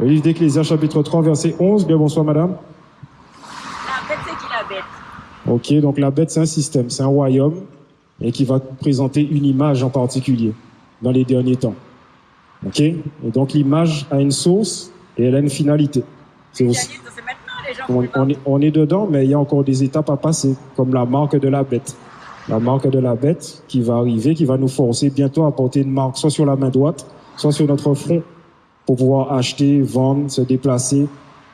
Le livre d'Ecclésiaste, chapitre 3, verset 11. Bien, bonsoir, madame. La bête, c'est qui la bête? Ok, donc la bête, c'est un système, c'est un royaume, et qui va présenter une image en particulier dans les derniers temps. Ok? Et donc l'image a une source et elle a une finalité. C'est aussi... C'est maintenant, les gens on est dedans, mais il y a encore des étapes à passer, comme la marque de la bête. La marque de la bête qui va arriver, qui va nous forcer bientôt à porter une marque, soit sur la main droite, soit sur notre front, pour pouvoir acheter, vendre, se déplacer.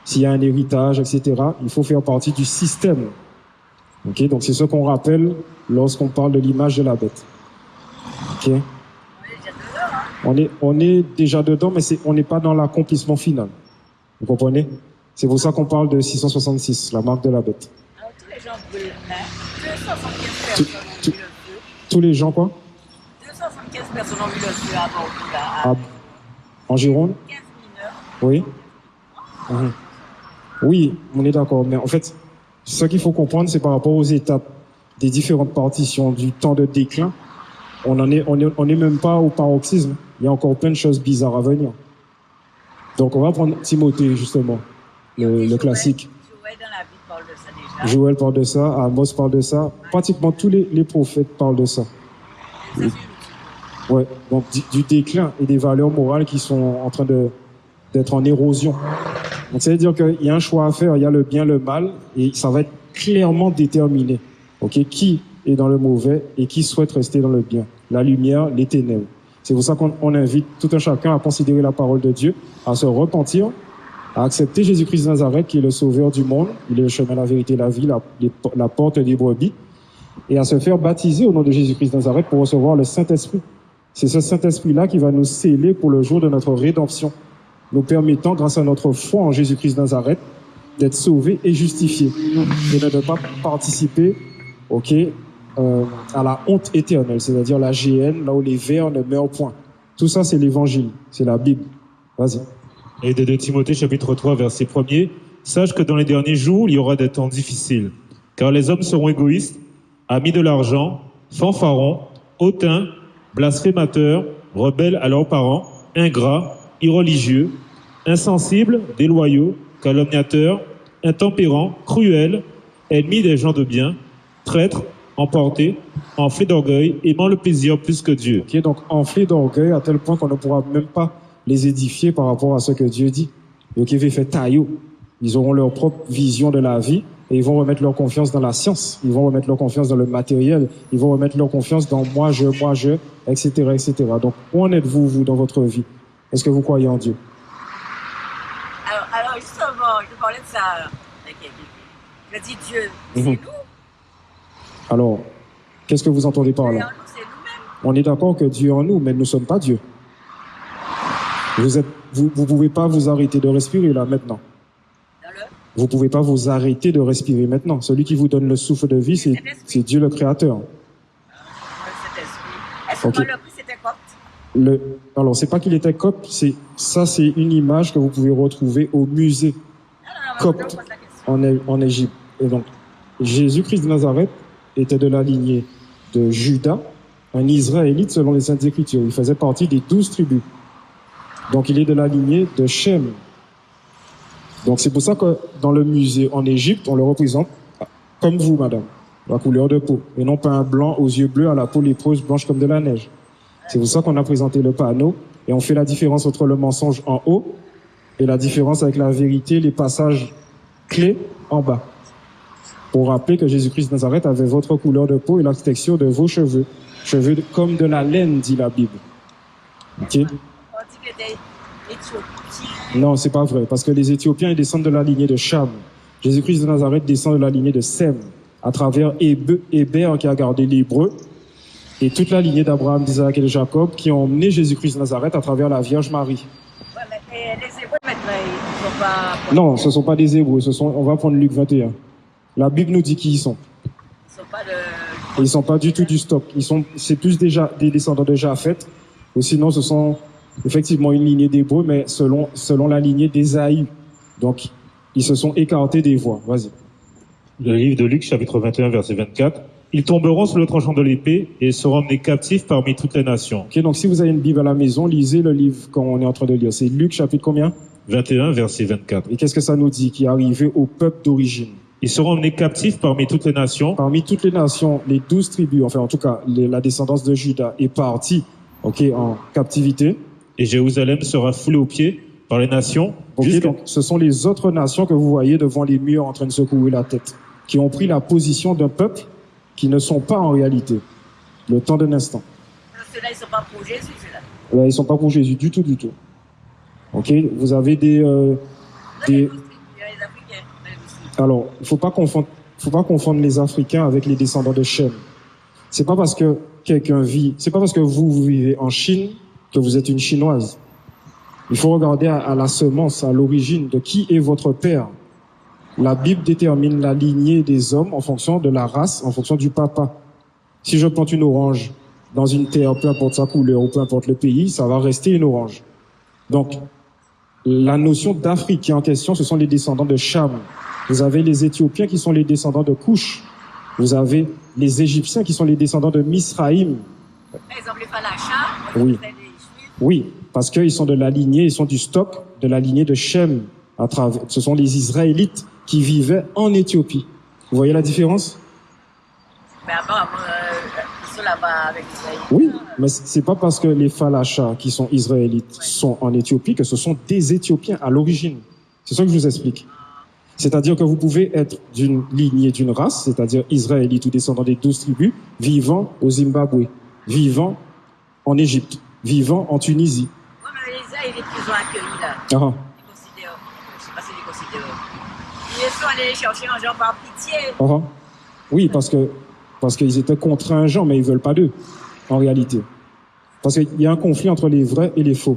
S'il y a un héritage, etc., il faut faire partie du système. Ok? Donc c'est ce qu'on rappelle lorsqu'on parle de l'image de la bête. Ok? On est déjà dedans, mais on n'est pas dans l'accomplissement final. Vous comprenez? C'est pour ça qu'on parle de 666, la marque de la bête. Alors, tous les gens brûlent, 275 personnes ont vu le feu. Tous les gens, quoi? 275 personnes ont vu le feu à Bordeaux, en Gironde? 15 mineurs. Oui. Oui, on est d'accord. Mais en fait, ce qu'il faut comprendre, c'est par rapport aux étapes des différentes partitions, du temps de déclin. On est même pas au paroxysme. Il y a encore plein de choses bizarres à venir. Donc, on va prendre Timothée, justement, le classique. Joël dans la Bible parle de ça déjà. Joël parle de ça, Amos parle de ça. Pratiquement tous les prophètes parlent de ça. Ouais, donc du déclin et des valeurs morales qui sont en train d'être en érosion. Donc, ça veut dire qu'il y a un choix à faire, il y a le bien, le mal, et ça va être clairement déterminé. Ok, qui est dans le mauvais et qui souhaite rester dans le bien. La lumière, les ténèbres. C'est pour ça qu'on invite tout un chacun à considérer la parole de Dieu, à se repentir, à accepter Jésus-Christ de Nazareth, qui est le sauveur du monde. Il est le chemin, la vérité, la vie, la porte des brebis. Et à se faire baptiser au nom de Jésus-Christ de Nazareth pour recevoir le Saint-Esprit. C'est ce Saint-Esprit-là qui va nous sceller pour le jour de notre rédemption, nous permettant, grâce à notre foi en Jésus-Christ de Nazareth, d'être sauvés et justifiés. Et de ne pas participer, à la honte éternelle, c'est-à-dire la géhenne, là où les vers ne meurent point. Tout ça, c'est l'évangile, c'est la Bible. Vas-y. Et de 2 Timothée, chapitre 3, verset 1er, « Sache que dans les derniers jours, il y aura des temps difficiles, car les hommes seront égoïstes, amis de l'argent, fanfarons, hautains, blasphémateurs, rebelles à leurs parents, ingrats, irreligieux, insensibles, déloyaux, calomniateurs, intempérants, cruels, ennemis des gens de bien, traîtres, emportés, enflés d'orgueil, aimant le plaisir plus que Dieu. » Ok, donc enflés d'orgueil à tel point qu'on ne pourra même pas les édifier par rapport à ce que Dieu dit. Donc ils vont faire taillot. Ils auront leur propre vision de la vie et ils vont remettre leur confiance dans la science. Ils vont remettre leur confiance dans le matériel. Ils vont remettre leur confiance dans moi, je, etc., etc. Donc où en êtes-vous, vous, dans votre vie? Est-ce que vous croyez en Dieu? Alors justement, je parlais de ça avec quelqu'un. Je dis Dieu, c'est nous. Alors, qu'est-ce que vous entendez par là? Dieu en nous, c'est nous-mêmes. On est d'accord que Dieu est en nous, mais nous ne sommes pas Dieu. Vous pouvez pas vous arrêter de respirer là maintenant. Vous pouvez pas vous arrêter de respirer maintenant. Celui qui vous donne le souffle de vie, c'est Dieu le Créateur. Est-ce que le prix c'était copte? Alors, c'est pas qu'il était copte, c'est une image que vous pouvez retrouver au musée copte en Égypte. Et donc, Jésus-Christ de Nazareth était de la lignée de Juda, un Israélite selon les Saintes Écritures. Il faisait partie des 12 tribus. Donc, il est de la lignée de Shem. Donc, c'est pour ça que dans le musée en Égypte, on le représente comme vous, madame, la couleur de peau, et non pas un blanc aux yeux bleus à la peau lépreuse blanche comme de la neige. C'est pour ça qu'on a présenté le panneau et on fait la différence entre le mensonge en haut et la différence avec la vérité, les passages clés en bas. Pour rappeler que Jésus-Christ de Nazareth avait votre couleur de peau et la texture de vos cheveux. Cheveux comme de la laine, dit la Bible. Ok? On dit que était éthiopien. Non, c'est pas vrai, parce que les Éthiopiens, ils descendent de la lignée de Cham. Jésus-Christ de Nazareth descend de la lignée de Sem, à travers Héber qui a gardé l'hébreu, et toute la lignée d'Abraham, d'Isaac et de Jacob qui ont emmené Jésus-Christ de Nazareth à travers la Vierge Marie. Ouais, mais les Hébreux, maintenant, ils ne sont pas... Non, ce ne sont pas des Hébreux, on va prendre Luc 21. La Bible nous dit qui ils sont. Ils ne sont pas de... Ils ne sont pas du tout du stock. C'est plus déjà des descendants de Japheth, ou sinon ce sont effectivement une lignée d'Hébreux, mais selon la lignée d'Ésaïe. Donc, ils se sont écartés des voies. Vas-y. Le livre de Luc, chapitre 21, verset 24. Ils tomberont sous le tranchant de l'épée et seront emmenés captifs parmi toutes les nations. Ok, donc si vous avez une Bible à la maison, lisez le livre qu'on est en train de lire. C'est Luc, chapitre combien? 21, verset 24. Et qu'est-ce que ça nous dit? Qui est arrivé au peuple d'origine. Ils seront emmenés captifs parmi toutes les nations. Parmi toutes les nations, les 12 tribus, enfin en tout cas la descendance de Juda est partie en captivité. Et Jérusalem sera foulée aux pieds par les nations. Donc, ce sont les autres nations que vous voyez devant les murs en train de secouer la tête, qui ont pris la position d'un peuple qui ne sont pas en réalité. Le temps d'un instant. Ceux-là, ils ne sont pas pour Jésus, ceux-là. Là, ils ne sont pas pour Jésus du tout, du tout. Ok, vous avez des. Les Africains. Alors, il faut pas confondre les Africains avec les descendants de Shem. C'est pas parce que c'est pas parce que vous vivez en Chine que vous êtes une Chinoise. Il faut regarder à la semence, à l'origine de qui est votre père. La Bible détermine la lignée des hommes en fonction de la race, en fonction du papa. Si je plante une orange dans une terre, peu importe sa couleur ou peu importe le pays, ça va rester une orange. Donc, la notion d'Africain en question, ce sont les descendants de Cham. Vous avez les Éthiopiens qui sont les descendants de Cush. Vous avez les Égyptiens qui sont les descendants de Misraïm. Par exemple, les Falachas, Oui. c'est des Juifs. Oui, parce qu'ils sont de la lignée, ils sont du stock de la lignée de Shem. Ce sont les Israélites qui vivaient en Éthiopie. Vous voyez la différence? Mais avant, ils sont là-bas avec Israël. Oui, mais c'est pas parce que les Falachas qui sont israélites sont en Éthiopie que ce sont des Éthiopiens à l'origine. C'est ça que je vous explique. C'est-à-dire que vous pouvez être d'une lignée, d'une race, c'est-à-dire israélite ou descendant des 12 tribus, vivant au Zimbabwe, vivant en Égypte, vivant en Tunisie. Oui, mais les Israélites qu'ils ont accueillis là, Ah, ils considèrent, je ne sais pas si ils les considèrent. Ils sont allés les chercher en genre par pitié. ah. Oui, parce qu'ils étaient contraints, mais ils veulent pas d'eux, en réalité. Parce qu'il y a un conflit entre les vrais et les faux.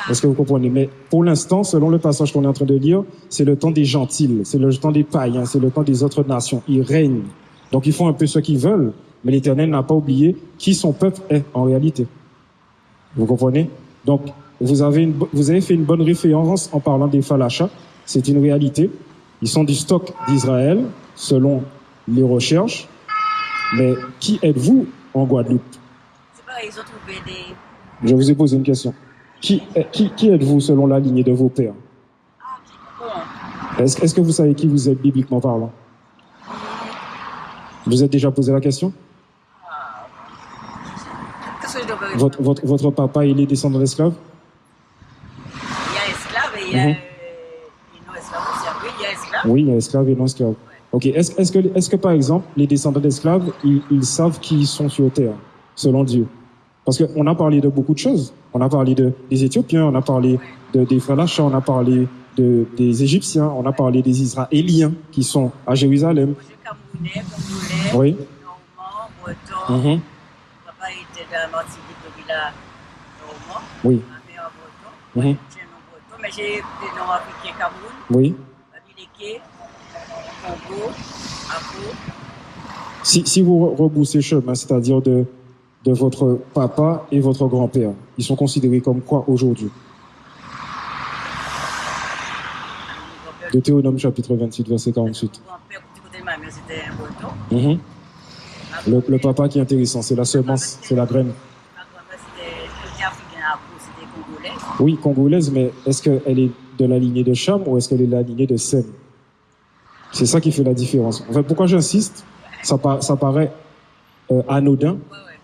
Est-ce que vous comprenez? Mais pour l'instant, selon le passage qu'on est en train de lire, c'est le temps des gentils, c'est le temps des païens, c'est le temps des autres nations. Ils règnent. Donc ils font un peu ce qu'ils veulent, mais l'Éternel n'a pas oublié qui son peuple est en réalité. Vous comprenez? Donc vous avez fait une bonne référence en parlant des Falachas. C'est une réalité. Ils sont du stock d'Israël, selon les recherches. Mais qui êtes-vous en Guadeloupe? C'est pareil, ils ont trouvé des. Je vous ai posé une question. Qui êtes-vous selon la lignée de vos pères? Bon. Est-ce que vous savez qui vous êtes bibliquement parlant? Vous êtes déjà posé la question? Qu'est-ce que je dois répondre? Votre papa, il est descendant d'esclaves? Il y a esclaves et il y a non-esclaves aussi. Oui, il y a esclaves. Oui, il y a esclaves et non-esclaves. Ok. Est-ce que par exemple, les descendants d'esclaves, ils savent qui ils sont sur terre, selon Dieu? Parce qu'on a parlé de beaucoup de choses. On a parlé des Éthiopiens, on a parlé des Falachas, on a parlé des Égyptiens, on a parlé des Israéliens qui sont à Jérusalem. Moi, je suis Camerounais, Congolais, Oui. Normand, Breton. Mhm. Papa était de la Martinique, donc il a Normand. Oui. Ma mère Breton. Mhm. J'ai un nom Breton, mais j'ai des noms africains Cameroun, Oui. Bamileke, Congo, Afro. Si vous rebroussez chemin, c'est-à-dire de votre papa et votre grand-père, ils sont considérés comme quoi aujourd'hui? Deutéronome chapitre 28, verset 48. Mon grand-père, du côté de ma mère, c'était un Breton. Mhm. Le papa qui est intéressant, c'est la semence, c'est la graine. Ma grand-mère, c'était africain, Afro, c'était congolais. Oui, congolaise, mais est-ce qu'elle est de la lignée de Cham ou est-ce qu'elle est de la lignée de Sem? C'est ça qui fait la différence. En fait, pourquoi j'insiste? Ça paraît anodin,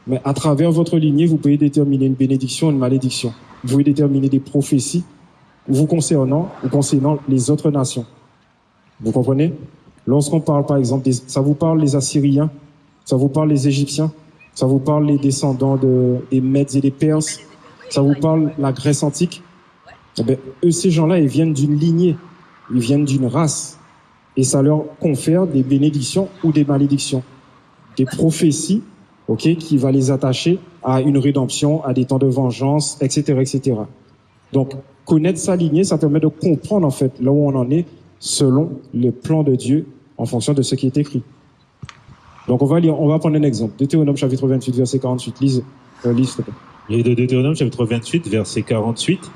mais à travers votre lignée, vous pouvez déterminer une bénédiction, une malédiction. Vous pouvez déterminer des prophéties vous concernant ou concernant les autres nations. Vous comprenez? Lorsqu'on parle, par exemple, ça vous parle les Assyriens, ça vous parle les Égyptiens, ça vous parle les descendants des Mèdes et des Perses, ça vous parle la Grèce antique. Eh bien, ces gens-là, ils viennent d'une lignée, ils viennent d'une race, et ça leur confère des bénédictions ou des malédictions, des prophéties, qui va les attacher à une rédemption, à des temps de vengeance, etc., etc. Donc, connaître sa lignée, ça permet de comprendre en fait là où on en est selon le plan de Dieu en fonction de ce qui est écrit. Donc, on va prendre un exemple. Deutéronome chapitre 28, verset 48. Lise, s'il te plaît. Et de Deutéronome chapitre 28, verset 48.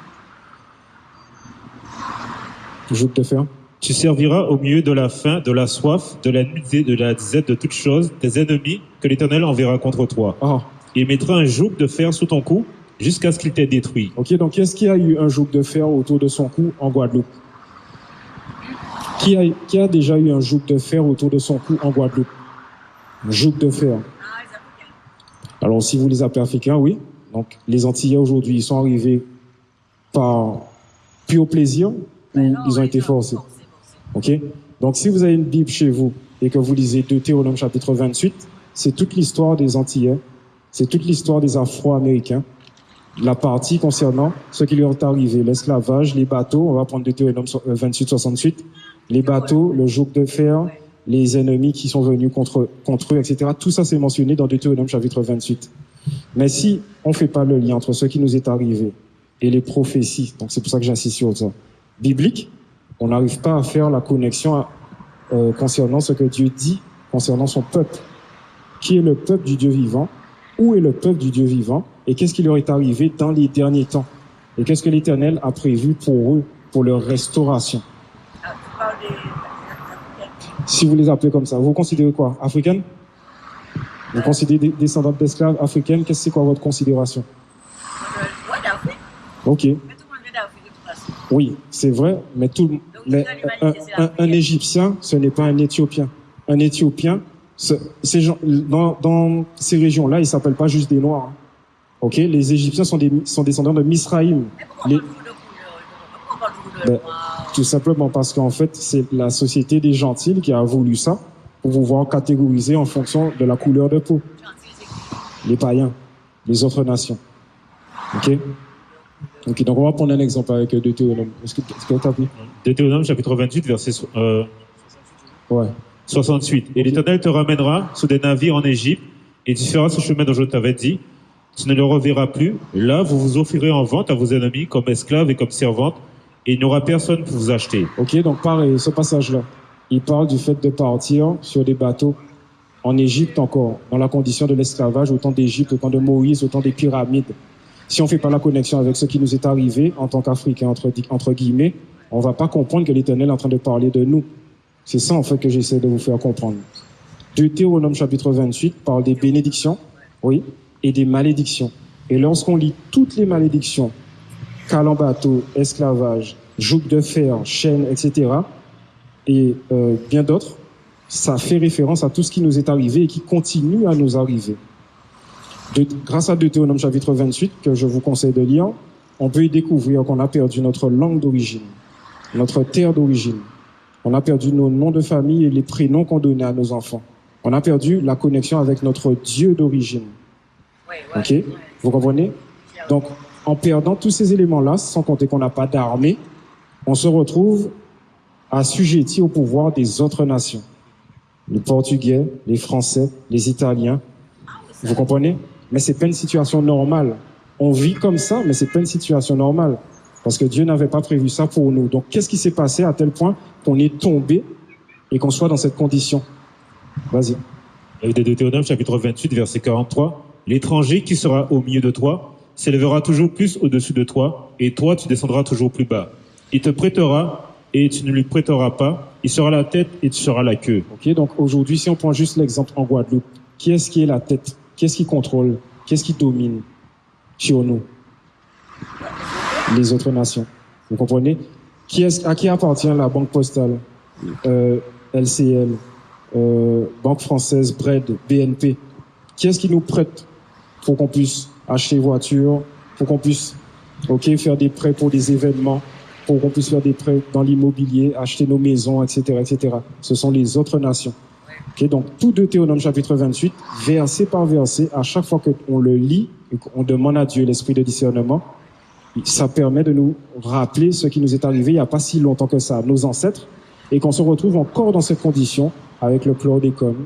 Je te faire. Tu serviras au milieu de la faim, de la soif, de la nudité, de la disette, de toutes choses, tes ennemis que l'Éternel enverra contre toi. Ah, Il mettra un joug de fer sous ton cou jusqu'à ce qu'il t'ait détruit. Ok, donc qui est-ce qui a eu un joug de fer autour de son cou en Guadeloupe? Qui a déjà eu un joug de fer autour de son cou en Guadeloupe? Un joug de fer. Ah, les Africains. Alors, si vous les appelez africains, oui. Donc, les Antillais aujourd'hui, ils sont arrivés par pur plaisir ou ils ont été forcés? Ok? Donc, si vous avez une Bible chez vous et que vous lisez Deutéronome chapitre 28, c'est toute l'histoire des Antillais, c'est toute l'histoire des Afro-Américains, la partie concernant ce qui leur est arrivé, l'esclavage, les bateaux, on va prendre Deutéronome 28, 68, les bateaux, le joug de fer, les ennemis qui sont venus contre eux, etc. Tout ça, c'est mentionné dans Deutéronome chapitre 28. Mais si on ne fait pas le lien entre ce qui nous est arrivé et les prophéties, donc c'est pour ça que j'insiste sur ça, biblique, on n'arrive pas à faire la connexion concernant ce que Dieu dit concernant son peuple. Qui est le peuple du Dieu vivant? Où est le peuple du Dieu vivant? Et qu'est-ce qui leur est arrivé dans les derniers temps? Et qu'est-ce que l'Éternel a prévu pour eux, pour leur restauration? Ah, tu parles des Africains. Si vous les appelez comme ça, vous considérez quoi? Africaine? Vous considérez des descendants d'esclaves africaines? Qu'est-ce que c'est quoi votre considération? Ouais, d'Afrique. Ok. Mais tout le monde vient d'Afrique de toute façon. Oui, c'est vrai, mais un Égyptien, ce n'est pas un Éthiopien. Un Éthiopien, ces gens, dans ces régions-là, ils ne s'appellent pas juste des Noirs. Hein. Ok, les Égyptiens sont descendants de Misraïm. Mais pourquoi on parle toujours de couleur? Pourquoi on parle toujours de noir? Tout simplement parce qu'en fait, c'est la société des gentils qui a voulu ça pour pouvoir catégoriser en fonction de la couleur de peau. Les païens, les autres nations. Ok. Ok, donc on va prendre un exemple avec Deutéronome. Est-ce que tu as pris? Deutéronome chapitre 28, verset Ouais. 68. Et l'Éternel te ramènera sous des navires en Égypte, et tu feras ce chemin dont je t'avais dit. Tu ne le reverras plus. Là, vous vous offrirez en vente à vos ennemis comme esclaves et comme servantes, et il n'y aura personne pour vous acheter. Ok, donc pareil, ce passage-là, il parle du fait de partir sur des bateaux en Égypte encore, dans la condition de l'esclavage, au temps d'Égypte, au temps de Moïse, au temps des pyramides. Si on ne fait pas la connexion avec ce qui nous est arrivé en tant qu'Africains, entre guillemets, on ne va pas comprendre que l'Éternel est en train de parler de nous. C'est ça, en fait, que j'essaie de vous faire comprendre. Deutéronome chapitre 28 parle des bénédictions, oui, et des malédictions. Et lorsqu'on lit toutes les malédictions, cale en bateau, esclavage, joug de fer, chaîne, etc., et bien d'autres, ça fait référence à tout ce qui nous est arrivé et qui continue à nous arriver. Grâce à Deutéronome chapitre 28, que je vous conseille de lire, on peut y découvrir qu'on a perdu notre langue d'origine, notre terre d'origine. On a perdu nos noms de famille et les prénoms qu'on donnait à nos enfants. On a perdu la connexion avec notre Dieu d'origine. Ok, vous comprenez? Donc, en perdant tous ces éléments-là, sans compter qu'on n'a pas d'armée, on se retrouve assujetti au pouvoir des autres nations. Les Portugais, les Français, les Italiens. Vous comprenez? Mais c'est pas une situation normale. On vit comme ça, mais c'est pas une situation normale. Parce que Dieu n'avait pas prévu ça pour nous. Donc, qu'est-ce qui s'est passé à tel point qu'on est tombé et qu'on soit dans cette condition? Vas-y. Et de Deutéronome chapitre 28, verset 43. L'étranger qui sera au milieu de toi s'élèvera toujours plus au-dessus de toi, et toi tu descendras toujours plus bas. Il te prêtera et tu ne lui prêteras pas. Il sera la tête et tu seras la queue. Ok, donc aujourd'hui, si on prend juste l'exemple en Guadeloupe, qui est-ce qui est la tête? Qui est-ce qui contrôle? Qui est-ce qui domine sur nous? Les autres nations. Vous comprenez? À qui appartient la Banque Postale, LCL, Banque Française, BRED, BNP? Qui est-ce qui nous prête pour qu'on puisse acheter voiture, pour qu'on puisse faire des prêts pour des événements, pour qu'on puisse faire des prêts dans l'immobilier, acheter nos maisons, etc., etc. Ce sont les autres nations. Okay, donc, tout Deutéronome chapitre 28, verset par verset, à chaque fois qu'on le lit et qu'on demande à Dieu l'esprit de discernement, ça permet de nous rappeler ce qui nous est arrivé il n'y a pas si longtemps que ça, nos ancêtres, et qu'on se retrouve encore dans cette condition avec le chlordécone,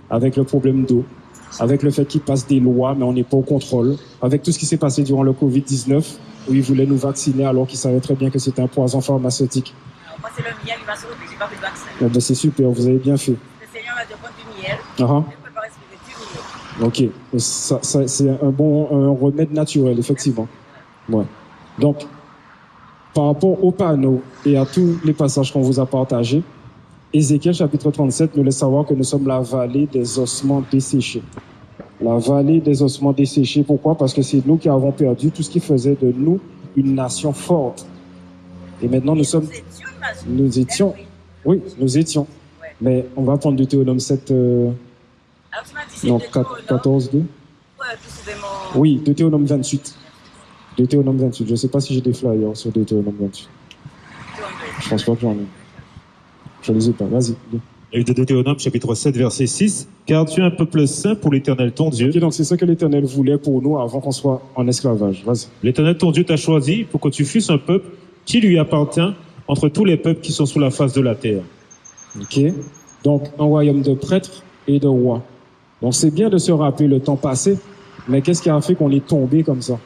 avec le problème d'eau, avec le fait qu'il passe des lois, mais on n'est pas au contrôle, avec tout ce qui s'est passé durant le Covid-19, où ils voulaient nous vacciner alors qu'ils savaient très bien que c'était un poison pharmaceutique. Alors, moi, c'est le miel qui va se retrouver, j'ai pas fait de vaccin. Ben, c'est super, vous avez bien fait. Le Seigneur m'a dit prendre du miel, Uh-huh. je ne peux pas respirer du miel. Ok, ça, c'est un remède naturel, effectivement. Ouais. Donc, par rapport au panneau et à tous les passages qu'on vous a partagés, Ézéchiel chapitre 37 nous laisse savoir que nous sommes la vallée des ossements desséchés. la vallée des ossements desséchés. Pourquoi? Parce que c'est nous qui avons perdu tout ce qui faisait de nous une nation forte. Et maintenant, nous étions, oui, nous étions. Ouais. Mais on va prendre Deutéronome 7, Alors, tu m'as dit c'est non, Deutéronome. 14, 2. Ouais, plus souvent. Oui, Deutéronome 28. Deutéronome 28. Je ne sais pas si j'ai des flyers sur Deutéronome 28. Je pense pas que j'en ai. Je ne les ai pas. Vas-y. lis. Et de Deutéronome, chapitre 7, verset 6. Car tu es un peuple saint pour l'Éternel ton Dieu. Ok, donc c'est ça que l'Éternel voulait pour nous avant qu'on soit en esclavage. Vas-y. L'Éternel ton Dieu t'a choisi pour que tu fusses un peuple qui lui appartient entre tous les peuples qui sont sous la face de la terre. Ok. Donc, un royaume de prêtres et de rois. Donc, c'est bien de se rappeler le temps passé, mais qu'est-ce qui a fait qu'on est tombé comme ça?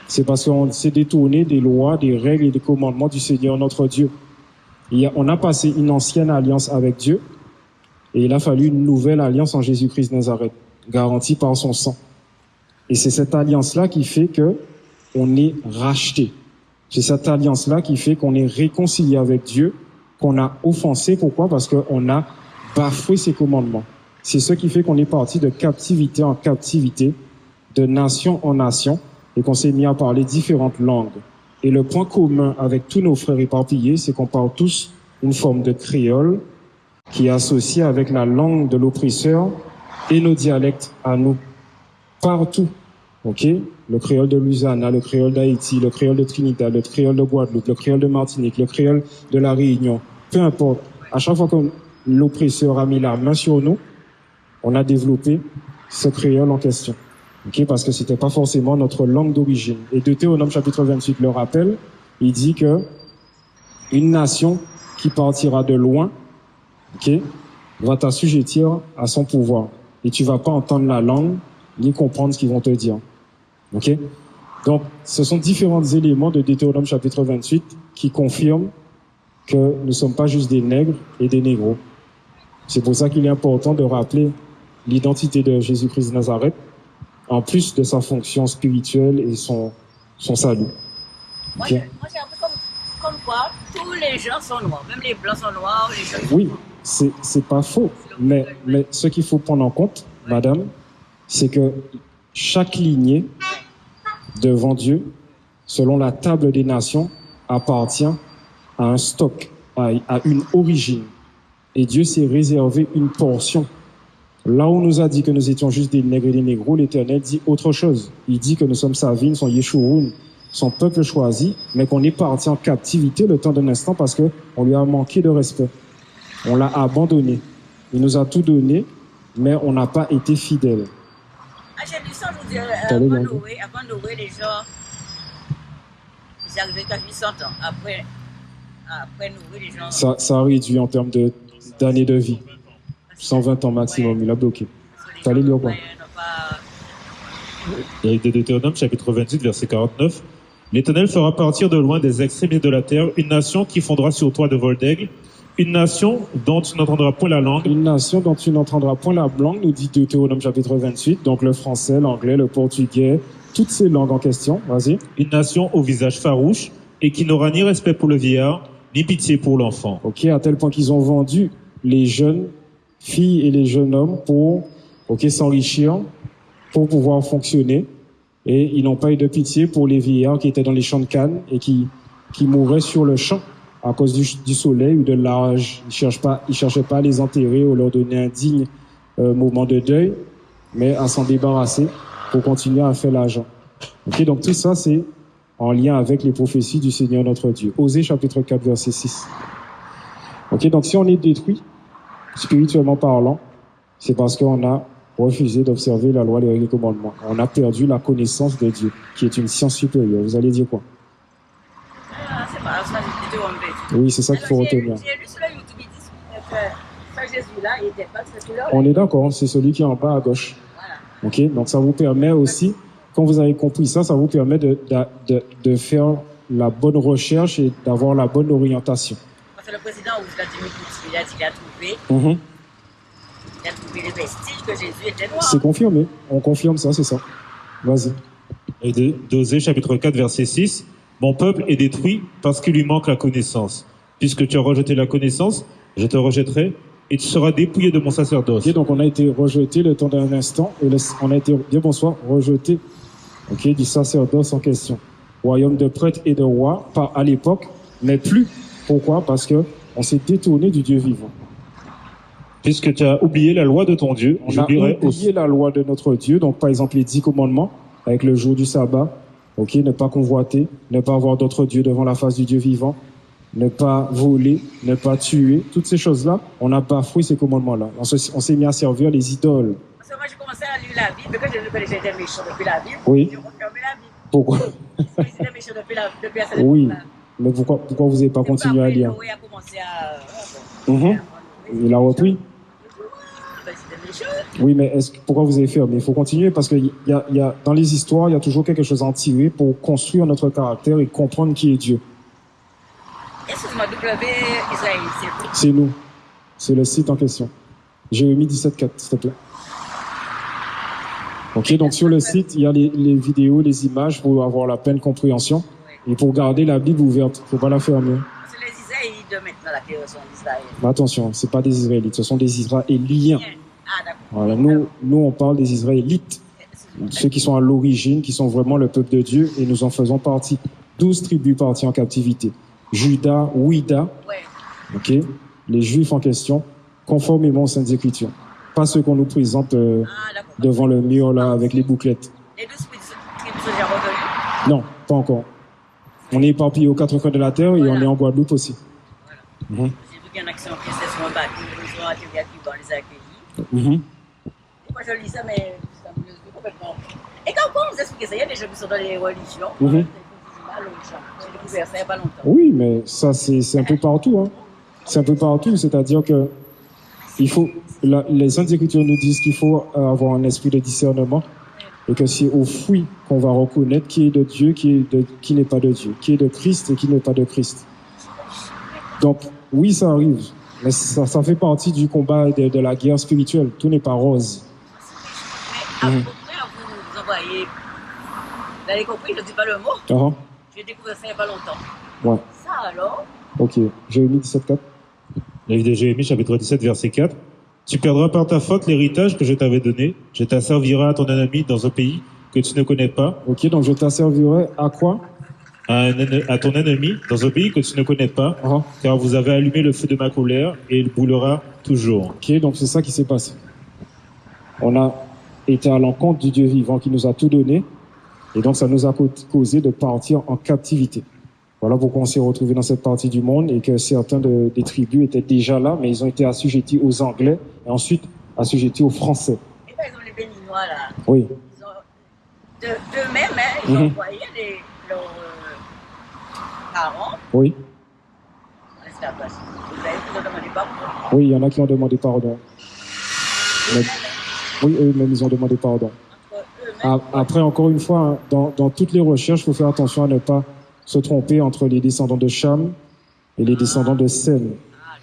C'est parce qu'on s'est détourné des lois, des règles et des commandements du Seigneur notre Dieu. On a passé une ancienne alliance avec Dieu et il a fallu une nouvelle alliance en Jésus-Christ de Nazareth, garantie par son sang. Et c'est cette alliance-là qui fait que on est racheté. C'est cette alliance-là qui fait qu'on est réconcilié avec Dieu, qu'on a offensé. Pourquoi? Parce qu'on a bafoué ses commandements. C'est ce qui fait qu'on est parti de captivité en captivité, de nation en nation, et qu'on s'est mis à parler différentes langues. Et le point commun avec tous nos frères éparpillés, c'est qu'on parle tous une forme de créole qui est associée avec la langue de l'oppresseur et nos dialectes à nous. Partout. OK? Le créole de Louisiane, le créole d'Haïti, le créole de Trinidad, le créole de Guadeloupe, le créole de Martinique, le créole de La Réunion. Peu importe. À chaque fois que l'oppresseur a mis la main sur nous, on a développé ce créole en question. Okay, parce que c'était pas forcément notre langue d'origine. Et Deutéronome chapitre 28 le rappelle, il dit que une nation qui partira de loin, okay, va t'assujettir à son pouvoir. Et tu vas pas entendre la langue, ni comprendre ce qu'ils vont te dire. Okay? Donc, ce sont différents éléments de Deutéronome chapitre 28 qui confirment que nous ne sommes pas juste des nègres et des négros. C'est pour ça qu'il est important de rappeler l'identité de Jésus-Christ de Nazareth, en plus de sa fonction spirituelle et son salut. Moi, Okay. j'ai un peu comme quoi tous les gens sont noirs, même les blancs sont noirs, les gens Oui, c'est pas faux, mais ce qu'il faut prendre en compte, madame, c'est que chaque lignée devant Dieu, selon la table des nations, appartient à un stock, à une origine. Et Dieu s'est réservé une portion. Là où on nous a dit que nous étions juste des nègres et des négros, l'Éternel dit autre chose. Il dit que nous sommes sa vigne, son Yeshurun, son peuple choisi, mais qu'on est parti en captivité le temps d'un instant parce que on lui a manqué de respect. On l'a abandonné. Il nous a tout donné, mais on n'a pas été fidèle. Ah, j'ai lu ça, je veux dire, T'allais avant bien. Noé, les gens, ils arrivaient qu'à 800 ans. Après Noé, les gens... Ça a réduit en termes d'années de vie. 120 ans maximum, il a bloqué. T'allais lire quoi? Et de Deutéronome, chapitre 28, verset 49. L'Éternel fera partir de loin des extrémités de la terre une nation qui fondera sur toi de vol d'aigle, une nation dont tu n'entendras point la langue, Une nation dont tu n'entendras point la langue, nous dit Deutéronome chapitre 28, donc le français, l'anglais, le portugais, toutes ces langues en question. Vas-y. une nation au visage farouche et qui n'aura ni respect pour le vieillard, ni pitié pour l'enfant. OK, à tel point qu'ils ont vendu les jeunes filles et les jeunes hommes pour s'enrichir, pour pouvoir fonctionner. Et ils n'ont pas eu de pitié pour les vieillards qui étaient dans les champs de canne et qui mouraient sur le champ à cause du soleil ou de l'âge. Ils cherchaient pas à les enterrer ou leur donner un digne moment de deuil, mais à s'en débarrasser pour continuer à faire l'argent. OK, donc tout ça, c'est en lien avec les prophéties du Seigneur notre Dieu. Osée chapitre 4, verset 6. OK, donc si on est détruit, spirituellement parlant, c'est parce qu'on a refusé d'observer la loi, les règles et les commandements. On a perdu la connaissance de Dieu, qui est une science supérieure. Vous allez dire quoi? Ah, c'est pas ça, j'ai dit on Oui, c'est ça qu'il faut retenir. J'ai lu sur le YouTube, ils disent que ça Jésus-là, il n'était pas très là. On est d'accord, c'est celui qui est en bas à gauche. Voilà. OK, donc ça vous permet aussi, quand vous avez compris ça, ça vous permet de faire la bonne recherche et d'avoir la bonne orientation. Parce que le président Vladimir Poutine, il a dit qu'il a trouvé les vestiges que Jésus était noir. C'est confirmé. On confirme ça, c'est ça. Vas-y. Et d'Osée, chapitre 4, verset 6. Mon peuple est détruit parce qu'il lui manque la connaissance. Puisque tu as rejeté la connaissance, je te rejetterai et tu seras dépouillé de mon sacerdoce. Ok, donc on a été rejeté le temps d'un instant, et on a été, bien bonsoir, rejeté, ok, du sacerdoce en question. Royaume de prêtres et de rois, pas à l'époque, mais plus. Pourquoi? Parce que on s'est détourné du Dieu vivant. Puisque tu as oublié la loi de ton Dieu, On a j'oublierai oublié aussi. la loi de notre Dieu, donc par exemple les 10 commandements, avec le jour du sabbat, ok, ne pas convoiter, ne pas avoir d'autres dieux devant la face du Dieu vivant, ne pas voler, ne pas tuer, toutes ces choses-là, on a bafoué ces commandements-là. On s'est mis à servir les idoles. Parce que moi, j'ai commencé à lire la Bible, quand j'ai vu que j'étais méchant depuis la Bible, Oui. j'ai refermé la Bible. Pourquoi? Parce que j'étais méchant depuis assez Oui, longtemps. mais pourquoi vous n'avez pas continué à lire? Noé a commencé à... Il a repris? Ben, c'était méchant. Oui, mais pourquoi vous avez fermé? Il faut continuer parce que dans les histoires, il y a toujours quelque chose à en tirer pour construire notre caractère et comprendre qui est Dieu. Excuse-moi, W Israël, c'est vous. C'est nous. C'est le site en question. Jérémie 17.4, s'il te plaît. Ok, donc sur le site, il y a les vidéos, les images pour avoir la pleine compréhension et pour garder la Bible ouverte. Il ne faut pas la fermer. Parce que les Israélites de maintenant, là, qui sont d'Israël. Mais attention, ce pas des Israélites, ce sont des Israéliens. Ah, d'accord. Voilà, nous, on parle des Israélites, ceux qui sont à l'origine, qui sont vraiment le peuple de Dieu, et nous en faisons partie. 12 tribus parties en captivité. Juda, Ouida, Ouais. ok, les Juifs en question, conformément aux Saintes Écritures. Pas ceux qu'on nous présente Ah, d'accord. devant le mur là avec les bouclettes. Les 12 tribus sont déjà revenues. Non, pas encore. On est éparpillés aux 4 coins de la terre et Voilà. on est en Guadeloupe aussi. Mhm. J'ai vu qu'il y en a qui sont restés sur un bateau, ils ont atterri à Cuba, on les a accueillis. Mhm. Et moi, je lis ça, mais ça me laisse complètement. Et quand on vous explique ça, il y a des gens qui sont dans les religions. Mhm. J'ai découvert ça il n'y a pas longtemps. Oui, mais ça, c'est un peu partout. Hein. C'est un peu partout. C'est-à-dire que les Saintes Écritures nous disent qu'il faut avoir un esprit de discernement et que c'est au fruit qu'on va reconnaître qui est de Dieu, qui n'est pas de Dieu, qui est de Christ et qui n'est pas de Christ. Donc, oui, ça arrive, mais ça fait partie du combat de la guerre spirituelle. Tout n'est pas rose. Mais après, vous envoyez. Vous avez compris, je ne dis pas le mot. Ah, J'ai découvert ça il n'y a pas longtemps. ouais, Ça alors, ok. Jérémie 17.4. La vie de Jérémie, chapitre 17, verset 4. Tu perdras par ta faute l'héritage que je t'avais donné. Je t'asservirai à ton ennemi dans un pays que tu ne connais pas. Ok, donc je t'asservirai à quoi? À ton ennemi dans un pays que tu ne connais pas. Ah, Car vous avez allumé le feu de ma colère et il brûlera toujours. ok, donc c'est ça qui s'est passé. On a été à l'encontre du Dieu vivant qui nous a tout donné, et donc ça nous a causé de partir en captivité. Voilà pourquoi on s'est retrouvé dans cette partie du monde et que certains des tribus étaient déjà là, mais ils ont été assujettis aux Anglais et ensuite assujettis aux Français. et par exemple, les Béninois, là, Oui, ils ont, d'eux-mêmes, hein, ils ont envoyé leurs parents oui, à l'esclavage. Ils ont demandé pardon. oui, il y en a qui ont demandé pardon. Mais- oui, eux-mêmes, ils ont demandé pardon. Entre eux-mêmes. Après, encore une fois, hein, dans toutes les recherches, il faut faire attention à ne pas se tromper entre les descendants de Cham et les descendants de Sem.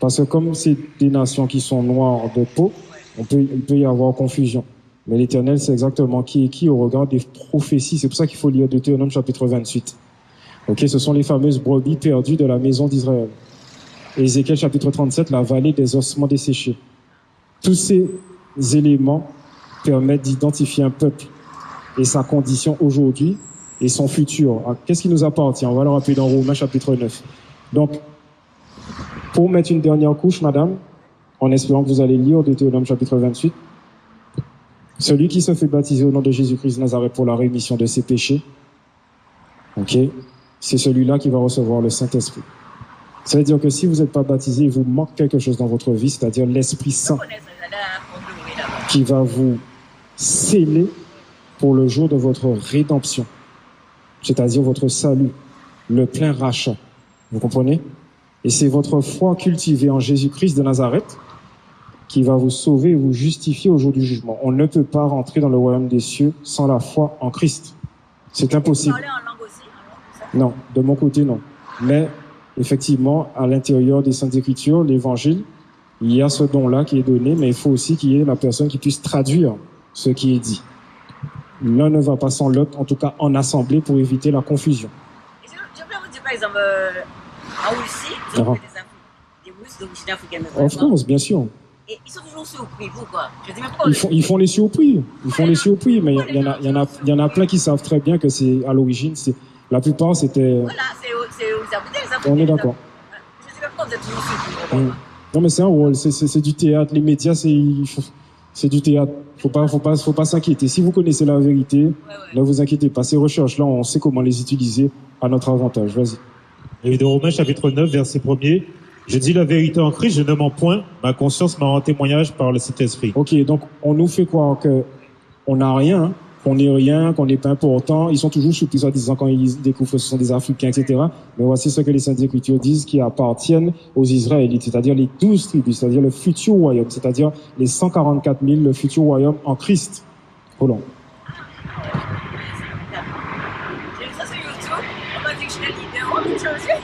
Parce que comme c'est des nations qui sont noires de peau, il peut y avoir confusion. Mais l'Éternel sait exactement qui est qui au regard des prophéties. C'est pour ça qu'il faut lire Deutéronome chapitre 28. Ok, ce sont les fameuses brebis perdues de la maison d'Israël. Ézéchiel chapitre 37, la vallée des ossements desséchés. Tous ces éléments permettent d'identifier un peuple et sa condition aujourd'hui et son futur. Alors, qu'est-ce qui nous appartient? On va le rappeler dans Romains chapitre 9. Donc, pour mettre une dernière couche, madame, en espérant que vous allez lire Deutéronome chapitre 28, celui qui se fait baptiser au nom de Jésus-Christ de Nazareth pour la rémission de ses péchés, ok, c'est celui-là qui va recevoir le Saint-Esprit. Ça veut dire que si vous n'êtes pas baptisé, il vous manque quelque chose dans votre vie, c'est-à-dire l'Esprit Saint On connaît ça, là, on devrait là-bas. qui va vous sceller pour le jour de votre rédemption, c'est-à-dire votre salut, le plein rachat. Vous comprenez? Et c'est votre foi cultivée en Jésus-Christ de Nazareth qui va vous sauver et vous justifier au jour du jugement. On ne peut pas rentrer dans le royaume des cieux sans la foi en Christ. C'est impossible. Parler en langue aussi, en langue, tout ça. Non, de mon côté, non. Mais effectivement, à l'intérieur des Saintes Écritures, l'Évangile, il y a ce don-là qui est donné, mais il faut aussi qu'il y ait la personne qui puisse traduire ce qui est dit. L'un ne va pas sans l'autre, en tout cas en assemblée, pour éviter la confusion. Et je peux vous dire, par exemple, en Russie, vous Ah. avez des Russes d'origine africaine. En France, bien sûr. Et ils sont toujours surpris. Pourquoi? Je dis, mais pourquoi Ils font les surpris. Ils font les surpris, mais il y en a plein qui savent très bien que c'est à l'origine. La plupart, c'était. Voilà, c'est aux Africains. On est d'accord. Je dis, mais pourquoi vous êtes toujours surpris? Non, mais c'est un rôle, c'est du théâtre. Les médias, c'est du théâtre. Faut pas s'inquiéter. Si vous connaissez la vérité, ne vous inquiétez pas. Ces recherches-là, on sait comment les utiliser à notre avantage. Vas-y. Et de Romains chapitre 9, verset 1er. Je dis la vérité en Christ, je ne mens point. Ma conscience m'en rend témoignage par le Saint-Esprit. Ok, donc on nous fait croire qu'on n'a rien, qu'on n'est rien, qu'on n'est pas important. Ils sont toujours surpris en disant quand ils découvrent que ce sont des Africains, etc. Mais voici ce que les Saintes Écritures disent qui appartiennent aux Israélites, c'est-à-dire les 12 tribus, c'est-à-dire le futur royaume, c'est-à-dire les 144 000, le futur royaume en Christ. Roland. J'ai vu ça sur YouTube. On m'a dit que je suis leader. On peut changer.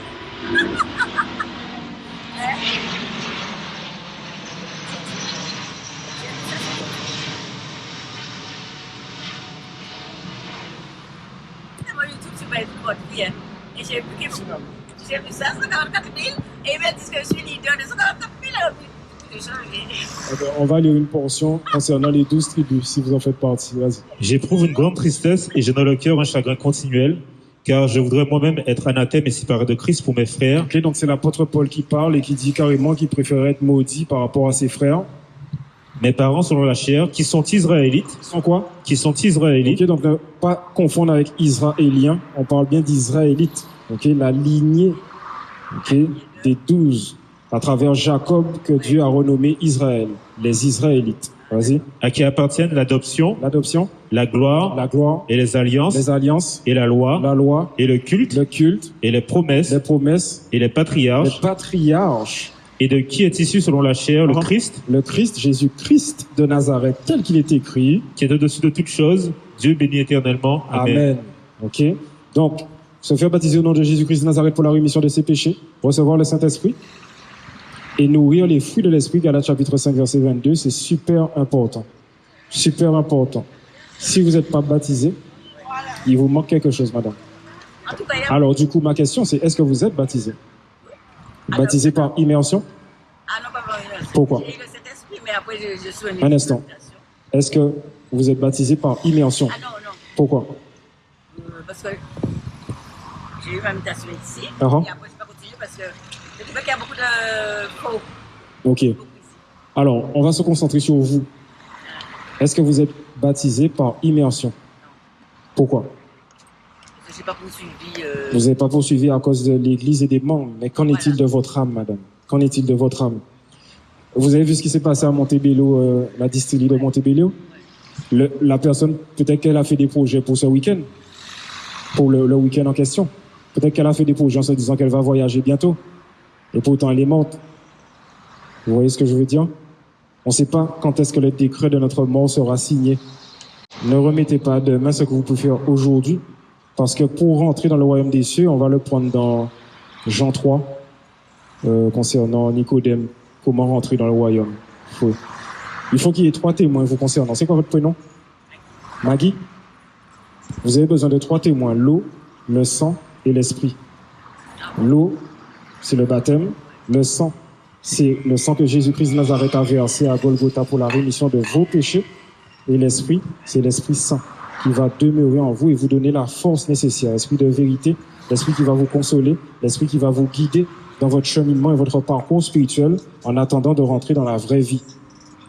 Et j'ai vu ça, 144 000, et ils me disent que je suis leader de 144 000. On va lire une portion concernant les 12 tribus, si vous en faites partie. Vas-y. J'éprouve une grande tristesse et j'ai dans le cœur un chagrin continuel, car je voudrais moi-même être anathème et séparé de Christ pour mes frères. Ok, donc c'est l'apôtre Paul qui parle et qui dit carrément qu'il préférait être maudit par rapport à ses frères. Mes parents selon la chair, qui sont israélites. Sont quoi? Qui sont israélites. Ok, donc ne pas confondre avec israélien. On parle bien d'israélites. Ok, la lignée, ok, des 12 à travers Jacob que Dieu a renommé Israël. Les Israélites. Vas-y. À qui appartiennent l'adoption, la gloire, et les alliances, et la loi, et le culte, et les promesses, et les patriarches, et de qui est issu selon la chair, le Christ, Jésus-Christ de Nazareth, tel qu'il est écrit, qui est au-dessus de toutes choses, Dieu bénit éternellement. Amen. Ok. Donc, se faire baptiser au nom de Jésus-Christ de Nazareth pour la rémission de ses péchés, recevoir le Saint-Esprit et nourrir les fruits de l'Esprit, Galates chapitre 5, verset 22, c'est super important. Super important. Si vous n'êtes pas baptisé, il vous manque quelque chose, madame. En tout cas, alors, du coup, ma question, c'est est-ce que vous êtes baptisé? Baptisé par immersion? Ah non, pas par immersion. Pourquoi? J'ai eu le Saint-Esprit, mais après, je suis un instant. Est-ce que vous êtes baptisé par immersion? Ah non, non. Pourquoi? Parce que j'ai eu ma mutation ici, et après, je ne vais pas continuer parce que je trouve qu'il y a beaucoup de faux. Ok. Alors, on va se concentrer sur vous. Est-ce que vous êtes baptisé par immersion? Pourquoi? Je n'ai pas poursuivi. Vous n'avez pas poursuivi à cause de l'Église et des membres. Mais qu'en est-il de votre âme, madame? Qu'en est-il de votre âme? Vous avez vu ce qui s'est passé à Montebello, la distillerie de Montebello? La personne, peut-être qu'elle a fait des projets pour ce week-end, pour le week-end en question. Peut-être qu'elle a fait des projets en se disant qu'elle va voyager bientôt. Et pourtant, elle est morte. Vous voyez ce que je veux dire? On ne sait pas quand est-ce que le décret de notre mort sera signé. Ne remettez pas demain ce que vous pouvez faire aujourd'hui. Parce que pour rentrer dans le royaume des cieux, on va le prendre dans Jean 3, concernant Nicodème. Comment rentrer dans le royaume? Il faut qu'il y ait 3 témoins vous concernant. C'est quoi votre prénom? Maggie? Vous avez besoin de 3 témoins. L'eau, le sang et l'esprit. L'eau, c'est le baptême. Le sang, c'est le sang que Jésus-Christ de Nazareth a versé à Golgotha pour la rémission de vos péchés. Et l'esprit, c'est l'Esprit Saint qui va demeurer en vous et vous donner la force nécessaire. L'esprit de vérité, l'esprit qui va vous consoler, l'esprit qui va vous guider dans votre cheminement et votre parcours spirituel en attendant de rentrer dans la vraie vie.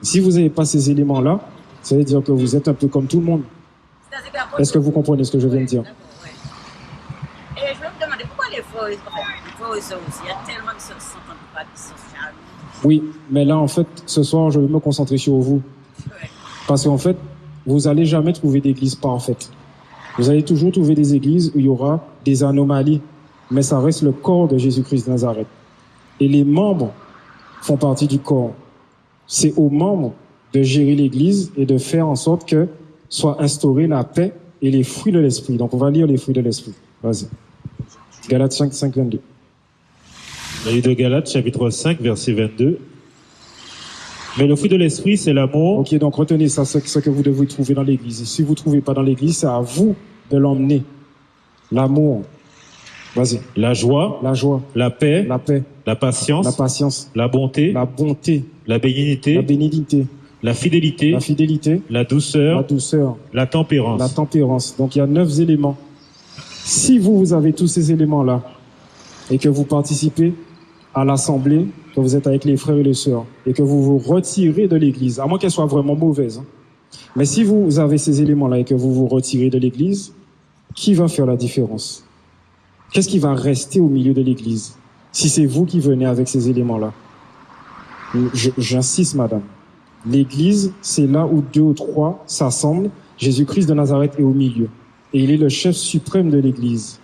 Si vous n'avez pas ces éléments-là, ça veut dire que vous êtes un peu comme tout le monde. Est-ce que vous comprenez ce que je viens de dire? Et je vais me demander pourquoi les frères et sœurs aussi, il y a tellement de sœurs qui s'entendent pas, qui sont jaloux. Oui, mais là, en fait, ce soir, je vais me concentrer sur vous. Parce qu'en fait, vous n'allez jamais trouver d'église parfaite. Vous allez toujours trouver des églises où il y aura des anomalies, mais ça reste le corps de Jésus-Christ de Nazareth. Et les membres font partie du corps. C'est aux membres de gérer l'église et de faire en sorte que soit instaurée la paix et les fruits de l'esprit. Donc, on va lire les fruits de l'esprit. Vas-y. Galates 5, 22. Le livre de Galates, chapitre 5, verset 22. Mais le fruit de l'esprit, c'est l'amour. Ok, donc retenez ça, ce que vous devez trouver dans l'église. Et si vous ne trouvez pas dans l'église, c'est à vous de l'emmener. L'amour, Vas-y. La joie, La joie, la paix, la paix, la patience, la patience, la bonté, la bonté, la bénignité, la bénignité, la fidélité, la fidélité, la la douceur, douceur, la tempérance. la tempérance. Donc il y a 9 éléments. Si vous avez tous ces éléments-là et que vous participez à l'assemblée, que vous êtes avec les frères et les sœurs et que vous vous retirez de l'église, à moins qu'elle soit vraiment mauvaise, hein. Mais si vous avez ces éléments-là et que vous vous retirez de l'église, qui va faire la différence? Qu'est-ce qui va rester au milieu de l'église si c'est vous qui venez avec ces éléments-là? J'insiste, madame. L'église, c'est là où 2 ou 3 s'assemblent. Jésus-Christ de Nazareth est au milieu. Et il est le chef suprême de l'église.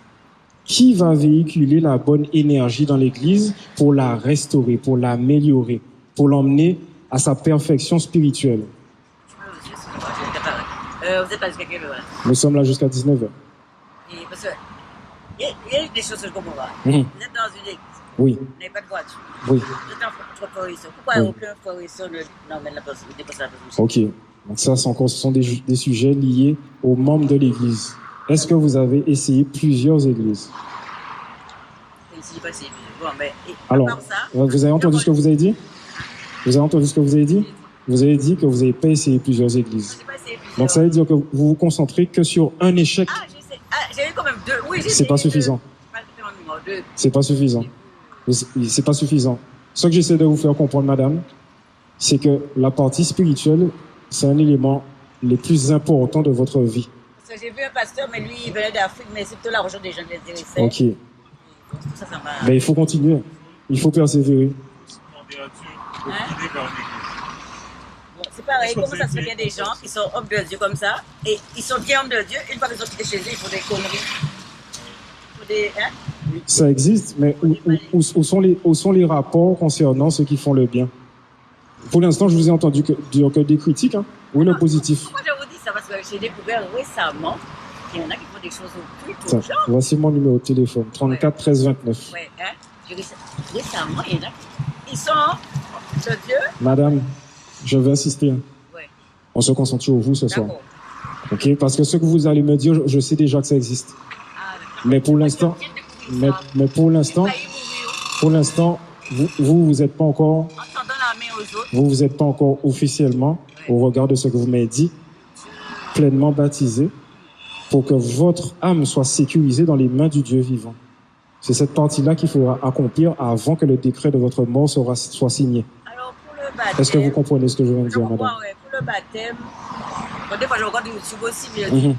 Qui va véhiculer la bonne énergie dans l'église pour la restaurer, pour l'améliorer, pour l'emmener à sa perfection spirituelle? Vous êtes là jusqu'à quelle heure? Nous sommes là jusqu'à 19h. Parce que il y a des choses que je comprends pas. Mhm. Vous êtes dans une église. Oui, Vous n'avez pas de voiture. oui. Vous êtes en frère et sœur. Pourquoi Oui. aucun frère et sœur n'emmène la personne, dépose la personne? Ok. Donc ça, ce sont des sujets liés aux membres de l'église. Est-ce que vous avez essayé plusieurs églises? Ici, pas si. Bon, mais Alors, à part ça, vous avez entendu ce que vous avez dit? Vous avez entendu ce que vous avez dit? Vous avez dit que vous n'avez pas essayé plusieurs églises. j'ai pas essayé plusieurs. Donc ça veut dire que vous vous concentrez que sur un échec. J'ai eu quand même 2. Oui, j'ai C'est pas suffisant. Deux. C'est pas suffisant. C'est pas suffisant. Ce que j'essaie de vous faire comprendre, madame, c'est que la partie spirituelle, c'est un élément le plus important de votre vie. Parce que j'ai vu un pasteur, mais lui, il venait d'Afrique, mais c'est plutôt l'argent des gens qui l'intéressait. Ok. Tout ça, ça m'a... Mais il faut continuer. Il faut persévérer. Hein? Bon, c'est pareil, comment ça se fait qu'il y a des gens qui sont hommes de Dieu comme ça, et ils sont bien hommes de Dieu, une fois qu'ils sont quittés chez eux, ils font des conneries. Ils font des... Hein? Ça existe, mais où sont les rapports concernant ceux qui font le bien? Pour l'instant, je vous ai entendu dire que des critiques, hein? Oui, le positif. Pourquoi je vous dis ça? Parce que j'ai découvert récemment qu'il y en a qui font des choses occultes aux Tiens, gens. voici mon numéro de téléphone, 34 13 29. Ouais, hein? Récemment, il y en a qui sont de Dieu. Madame, je vais insister. Hein. Ouais, On se concentre sur vous ce soir. d'accord. Ok? Parce que ce que vous allez me dire, je sais déjà que ça existe. Ah, d'accord. Mais pour l'instant, mais pour l'instant, vous êtes pas encore, En tendant la main aux autres, vous êtes pas encore officiellement, au regard de ce que vous m'avez dit, pleinement baptisé pour que votre âme soit sécurisée dans les mains du Dieu vivant. C'est cette partie-là qu'il faudra accomplir avant que le décret de votre mort soit signé. alors pour le baptême... Est-ce que vous comprenez ce que je viens de Je dire, comprends, madame? ouais. Pour le baptême, bon, des fois je regarde YouTube aussi, mais Mhm.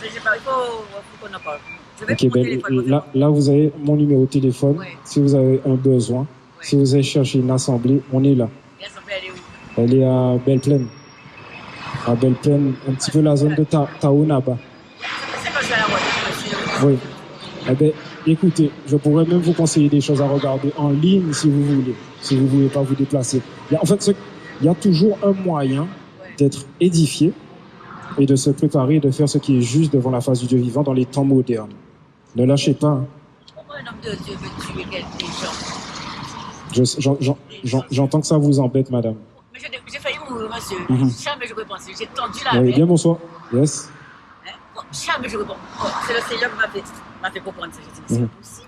je sais pas, il faut qu'on en parle. Je vais Ok, prendre mon ben, téléphone. là, vous avez mon numéro de téléphone. Ouais. Si vous avez un besoin, Ouais. si vous allez chercher une assemblée, on est là. Bien, ça peut aller où? Elle est à Belle-Plaine. À Belle-Plaine, un petit peu la zone de Taounaba. C'est quand je vais à la voiture, monsieur. Oui. Eh ben, écoutez, je pourrais même vous conseiller des choses à regarder en ligne si vous voulez, si vous ne voulez pas vous déplacer. En fait, il y a toujours un moyen d'être édifié et de se préparer et de faire ce qui est juste devant la face du Dieu vivant dans les temps modernes. Ne lâchez pas. Hein. Pourquoi un homme de Dieu veut tuer des gens? J'entends que ça vous embête, madame. Mais j'ai failli mourir, monsieur. Mhm. Jamais je repense. J'ai tendu la Oui, main. bien bonsoir. Yes. Hein? Bon, jamais je repense. Oh, c'est le Seigneur qui m'a fait comprendre ça. J'ai dit, mais Mhm. c'est possible.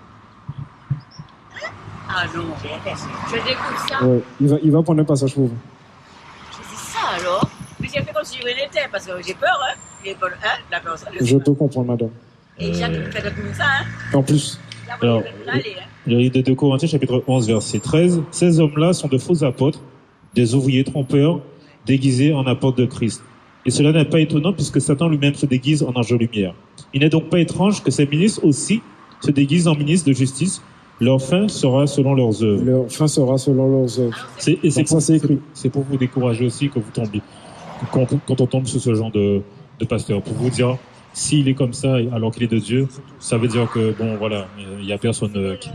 Hein? Ah non, je découvre ça. Ouais, il va prendre un passage pour vous. J'ai dit ça alors. Mais j'ai fait comme si je l'étais parce que j'ai peur, hein. J'ai peur, hein. La personne. Je peux comprendre, madame. Et j'ai fait de tout ça, hein. En plus, Là, Alors, vous allez aller, hein. Le livre de 2 Corinthiens, chapitre 11, verset 13. Ces hommes-là sont de faux apôtres, des ouvriers trompeurs, déguisés en apôtres de Christ. Et cela n'est pas étonnant puisque Satan lui-même se déguise en ange de lumière. Il n'est donc pas étrange que ces ministres aussi se déguisent en ministres de justice. Leur fin sera selon leurs œuvres. leur fin sera selon leurs œuvres. Donc ça, c'est écrit. C'est pour vous décourager aussi que vous tombez, quand on tombe sur ce genre de pasteur, pour vous dire, s'il est comme ça alors qu'il est de Dieu, ça veut dire que, bon, voilà, il n'y a personne qui...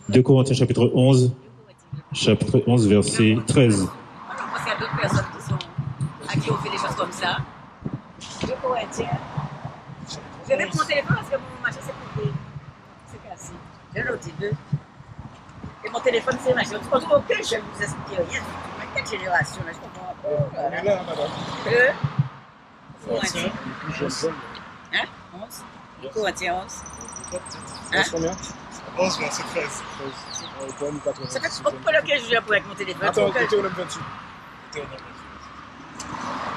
2 Corinthiens chapitre 11, verset 13. Parce qu'il y a d'autres personnes à qui on fait des choses comme ça. Je pourrais dire. Je vais prendre mon téléphone parce que mon machin s'est coupé. C'est cassé. J'ai l'autre deux. Et mon téléphone, c'est machin. Tu penses aucun jeune vous explique rien du tout. Mais quelle génération là, je comprends pas. On est là, madame. Corinthiens. Hein? 11. Corinthiens 11. Hein? Combien? 11, verset 13. Ça fait pourquoi lequel je pour avec mon téléphone? Attends, Deutéronome 28.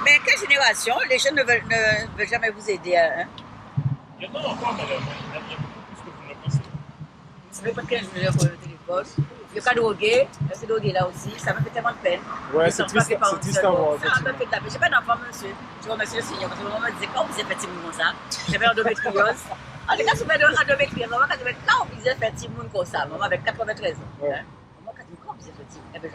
Mais quelle génération? Les jeunes ne veulent jamais vous aider. Hein? Il y en a encore, madame. Il y a beaucoup plus que vous ne pensez. Vous savez pas quel je pour le téléphone? Il y a qu'à droguer, c'est drogué là aussi, ça me fait tellement de peine. Ouais, Ils c'est sont triste, pas faits par c'est triste à voir. ça me fait taper. Je n'ai pas d'enfant, monsieur. Je remercie le Seigneur parce que maman me disait, quand vous êtes fait Timoun comme ça, j'avais endométriose. En tout cas, si vous avez endométriose, maman, quand vous êtes fait Timoun comme ça, maman avec 93 ans. Ouais. Maman, quand vous êtes fait Timoun, eh bien,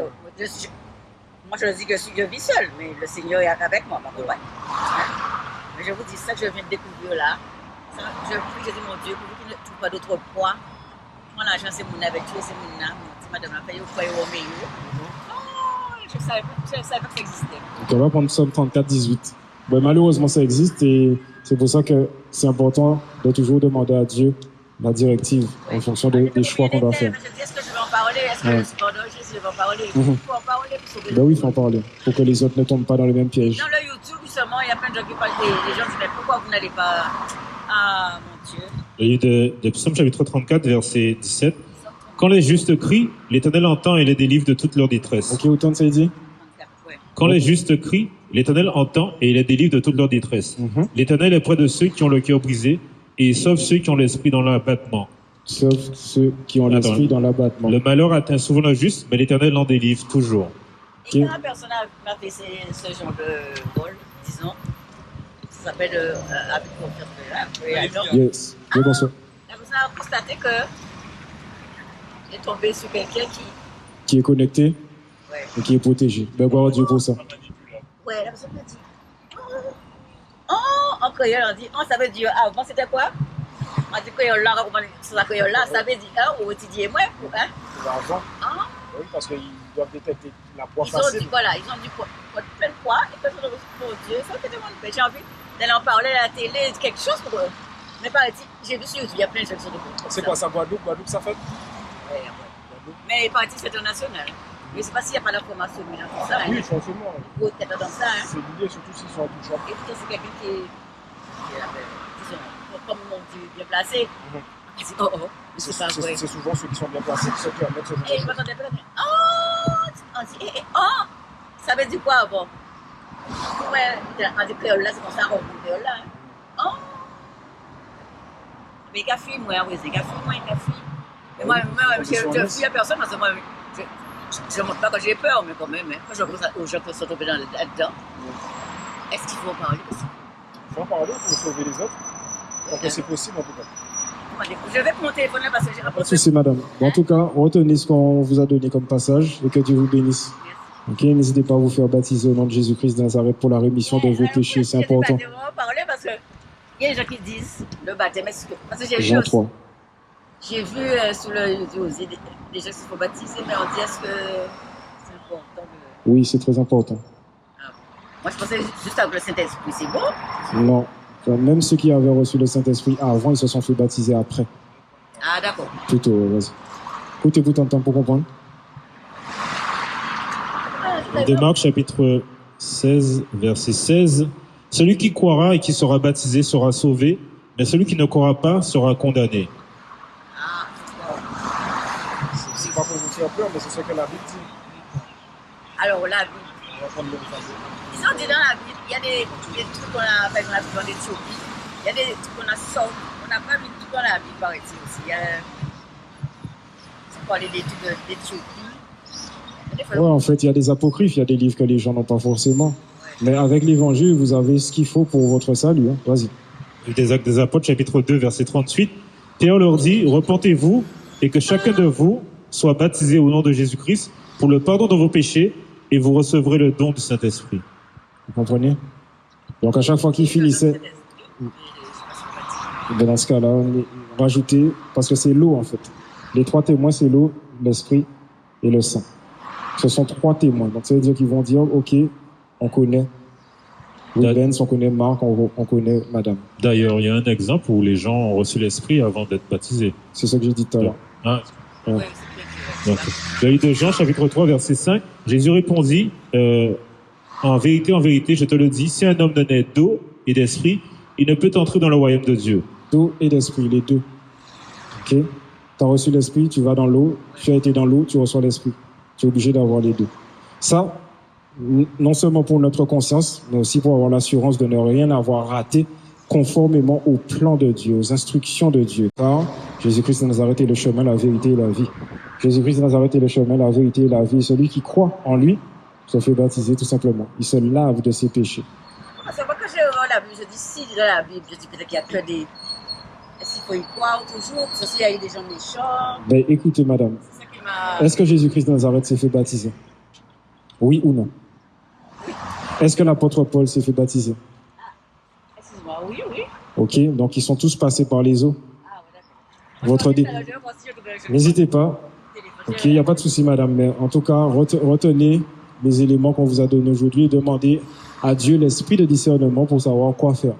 moi je dis que je vis seule, mais le Seigneur est avec moi, ma compagne. Mais je vous dis ça que je viens de découvrir là. Je dis, mon Dieu, pour vous qui ne trouvez pas d'autre poids, moi l'argent c'est mon avec Dieu, c'est mon âme. Madame la paye au foyer au meilleur. Oh, je savais pas que ça existait. Donc, on va prendre Psaume 34, 18. Ouais, malheureusement, ça existe et c'est pour ça que c'est important de toujours demander à Dieu la directive en fonction des choix qu'on doit faire. Est-ce que je vais en parler? Est-ce que je vais en parler? Il faut en parler pour sauver Ben oui, il faut en parler pour que les autres ne tombent pas dans le même piège. Dans le YouTube, justement, il y a plein de gens qui parlent. Les gens disent, mais pourquoi vous n'allez pas. Ah, mon Dieu. Le livre de Psaume chapitre 34, verset 17. Quand les justes crient, l'Éternel entend et les délivre de toute leur détresse. Ok, autant de ça dit. Quand les justes crient, l'Éternel entend et les délivre de toute leur détresse. Mhm. L'Éternel est près de ceux qui ont le cœur brisé et il sauve ceux qui ont l'esprit dans l'abattement. Sauf ceux qui ont l'esprit dans l'abattement. Le malheur atteint souvent le juste, mais l'Éternel l'en délivre toujours. Et quand la personne a fait ce genre de rôle, disons, ça s'appelle avec confiance. Yes. Oui, bonsoir. La personne a constaté que il est tombé sur quelqu'un Qui est connecté ouais. et qui est protégé. Ben, gloire à Dieu pour ça. Ouais, la personne m'a dit. Oh, en créole, on dit, oh, ça veut dire, avant c'était quoi? On dit créole là, sur la créole là, ça veut dire, ou tu dis, moi, pour, hein? C'est l'argent. Ah. Oui, parce qu'ils doivent détecter la poids Ils ont facile. dit, voilà, ils ont dit plein de poids, et personne ne reçoit pour Dieu, ça fait tellement de paix. J'ai envie d'aller en parler à la télé, quelque chose pour eux. Mais paraît-il, j'ai vu sur YouTube, il y a plein de choses de C'est quoi ça, Guadeloupe? Guadeloupe, ça fait? Ouais. Mais il paraît-il, c'est international. Je ne sais pas s'il n'y a pas d'information dans tout ça. Oui, Hein. forcément. Il faut être dans ça. Hein. C'est lié, surtout s'ils sont touchants. Et puis, c'est quelqu'un qui est disons, comme on dit, bien placé. Il dit, oh, c'est pas vrai. C'est souvent ceux qui sont bien placés, ceux qui remettent ce genre de Et je choses. m'attendais pas. Oh, on dit, oh, ça veut dire quoi avant? Ouais, on dit créole là, c'est comme ça, on dit créole là. Hein. Oh, mais café, moi, oui, c'est café, moi, café. Et moi, je fuis à personne parce que moi, je ne montre pas quand j'ai peur, mais quand même, hein, quand je pense aux gens qui sont tombés là-dedans, est-ce qu'il faut en parler aussi? Il faut en parler pour sauver les autres. Donc c'est possible en tout cas. Je vais pour mon téléphone là parce que j'ai Pas de rapporté. souci, madame. Bon, en tout cas, retenez ce qu'on vous a donné comme passage et que Dieu vous bénisse. Ok, n'hésitez pas à vous faire baptiser au nom de Jésus-Christ de Nazareth pour la rémission de vos péchés, c'est important. Je vais parler parce que il y a des gens qui disent le baptême, parce que j'ai vu Jean aussi. 3. J'ai vu sur le YouTube aussi des gens qui se font baptiser, mais on dit est-ce que c'est important de. Oui, c'est très important. Moi, je pensais juste avec le Saint-Esprit, c'est bon? Non. Enfin, même ceux qui avaient reçu le Saint-Esprit avant, ils se sont fait baptiser après. Ah, d'accord. Plutôt, vas-y. Écoutez-vous ton temps pour comprendre. De Marc chapitre 16, verset 16. Celui qui croira et qui sera baptisé sera sauvé, mais celui qui ne croira pas sera condamné. Ah, C'est pas pour vous faire peur, mais c'est ce que la Bible dit. alors la Bible. On va prendre le message. Ils ont dit dans la Bible, il y a des trucs qu'on a, par exemple, dans l'Éthiopie, il y a des trucs qu'on a sortis, on n'a pas vu tout dans la Bible, paraît-il aussi. Il y a, c'est parler des trucs de l'Éthiopie. Ouais, en fait, il y a des apocryphes, il y a des livres que les gens n'ont pas forcément. Mais avec l'évangile, vous avez ce qu'il faut pour votre salut. Hein. Vas-y. Des Actes des Apôtres, chapitre 2, verset 38. Pierre leur dit, repentez-vous et que chacun de vous soit baptisé au nom de Jésus-Christ pour le pardon de vos péchés et vous recevrez le don du Saint-Esprit. Vous comprenez? Donc, à chaque fois qu'il finissait, dans ce cas-là, rajoutez, parce que c'est l'eau, en fait. Les trois témoins, c'est l'eau, l'esprit et le sang. Ce sont trois témoins. Donc, ça veut dire qu'ils vont dire, OK, on connaît Rubens, on connaît Marc, on connaît Madame. D'ailleurs, il y a un exemple où les gens ont reçu l'Esprit avant d'être baptisés. C'est ce que j'ai dit tout à l'heure. Ah, Ouais, Ouais. c'est donc, le livre de Jean, chapitre 3, verset 5, Jésus répondit, en vérité, je te le dis, si un homme ne naît d'eau et d'esprit, il ne peut entrer dans le royaume de Dieu. D'eau et d'esprit, les deux. Ok? Tu as reçu l'esprit, tu vas dans l'eau, tu as été dans l'eau, tu reçois l'esprit. Tu es obligé d'avoir les deux. Ça, non seulement pour notre conscience, mais aussi pour avoir l'assurance de ne rien avoir raté conformément au plan de Dieu, aux instructions de Dieu. Car Jésus-Christ de Nazareth est le chemin, la vérité et la vie. Jésus-Christ de Nazareth est le chemin, la vérité et la vie. Celui qui croit en lui se fait baptiser tout simplement. Il se lave de ses péchés. Parce que moi, quand je regarde la Bible, je dis si dans la Bible, je dis peut-être qu'il y a que des. Est-ce qu'il faut y croire toujours? Parce que s'il y a eu des gens méchants. Ben, écoutez, madame, C'est ça qui m'a. est-ce que Jésus-Christ de Nazareth s'est fait baptiser? Oui ou non? Est-ce que l'apôtre Paul s'est fait baptiser? Excuse-moi, oui, oui. Ok, donc ils sont tous passés par les eaux. Ah, ouais, d'accord. Votre dé... Alors, je vais voir si je- N'hésitez pas. Ok, il n'y a pas de souci, madame, mais en tout cas, retenez les éléments qu'on vous a donnés aujourd'hui et demandez à Dieu l'esprit de discernement pour savoir quoi faire.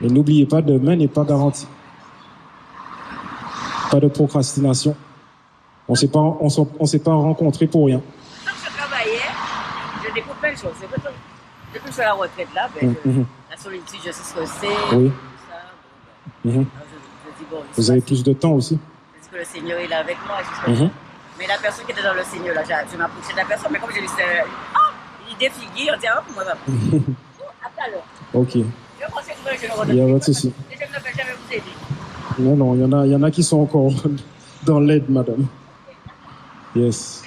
Et n'oubliez pas, demain n'est pas garanti. Pas de procrastination. On ne s'est pas rencontrés pour rien. Quand je travaillais, je découvre plein de choses. C'est vrai que depuis que je suis à la retraite là, ben, la solitude, je sais ce que c'est. Oui. Tout ça. Mhm. Alors, je dis, bon, Vous avez plus de temps aussi. parce que le Seigneur il est avec moi. Et tout ça. Mais la personne qui était dans le Seigneur, là, je m'approchais de la personne, mais comme je lui disais, il défigure, on dit, ah, moi, à tout à l'heure. Ok, Je pense que je le redonne. il n'y a pas de souci. Et je ne vais jamais vous aider. Non, non, il y en a qui sont encore dans l'aide, madame. Yes.